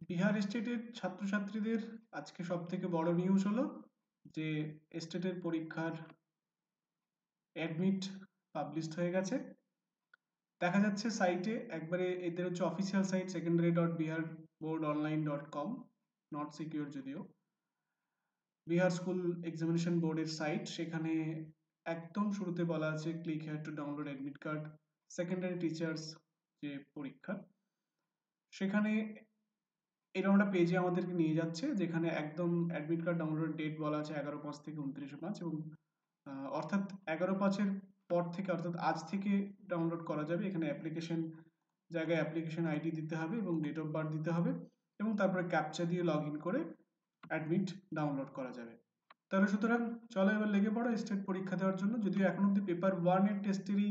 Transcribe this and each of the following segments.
বিহার স্টেটের ছাত্রছাত্রীদের আজকে সবথেকে বড় নিউজ হলো যে স্টেটের পরীক্ষার অ্যাডমিট পাবলিশড হয়ে গেছে। দেখা যাচ্ছে সাইটে একবারে, এদের হচ্ছে official site secondary.biharboardonline.com, not secure যদিও। বিহার স্কুল এক্সামিনেশন বোর্ডের সাইট, সেখানে একদম শুরুতে বলা আছে click here to download admit card secondary teachers যে পরীক্ষা, সেখানে এরকম একটা পেজে আমাদেরকে নিয়ে যাচ্ছে যেখানে একদম অ্যাডমিট কার্ড ডাউনলোড ডেট বলা আছে 11/5 থেকে 29/5, এবং অর্থাৎ 11/5-এর পর থেকে, অর্থাৎ আজ থেকে ডাউনলোড করা যাবে। এখানে অ্যাপ্লিকেশন জায়গায় অ্যাপ্লিকেশন আইডি দিতে হবে এবং ডেট অফ বার্থ দিতে হবে, এবং তারপরে ক্যাপচা দিয়ে লগ ইন করে অ্যাডমিট ডাউনলোড করা যাবে। তাহলে সুতরাং চলো এবার লেগে পড়ো স্টেট পরীক্ষা দেওয়ার জন্য। যদিও এখন অব্দি পেপার 1-এর টেস্টেরই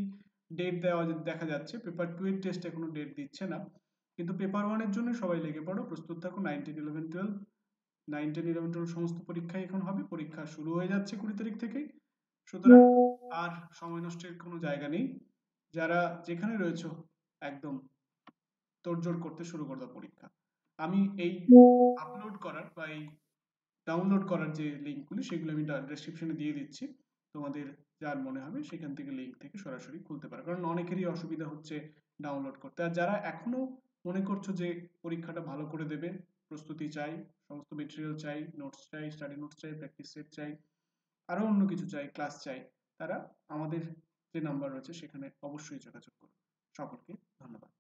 ডেট দেওয়া দেখা যাচ্ছে, পেপার 2-এর টেস্ট এখনো ডেট দিচ্ছে না, কিন্তু পেপার 1-এর জন্য সবাই লেগে পড়ো, প্রস্তুত থাকো। 9, 10, 11, 12 সমস্ত পরীক্ষাই এখন হবে। পরীক্ষা শুরু হয়ে যাচ্ছে 20 তারিখ থেকেই। সুতরাং আর সময় নষ্টের কোনো জায়গা নেই। যারা যেখানে রয়েছে একদম তোড়জোড় করতে শুরু করে দাও পরীক্ষা। আমি এই আপলোড করার বা এই ডাউনলোড করার যে লিঙ্কগুলি, সেগুলো আমি ডেসক্রিপশনে দিয়ে দিচ্ছি। তোমাদের যার মনে হবে সেখান থেকে লিঙ্ক থেকে সরাসরি খুলতে পারো, কারণ অনেকেরই অসুবিধা হচ্ছে ডাউনলোড করতে। আর যারা এখনো মনে করছো যে পরীক্ষাটা ভালো করে দেবে, প্রস্তুতি চাই, সমস্ত মেটেরিয়াল চাই, নোটস চাই, স্টাডি নোটস চাই, প্র্যাকটিস সেট চাই, আরও অন্য কিছু চাই, ক্লাস চাই, তারা আমাদের যে নাম্বার রয়েছে সেখানে অবশ্যই যোগাযোগ করো। সকলকে ধন্যবাদ।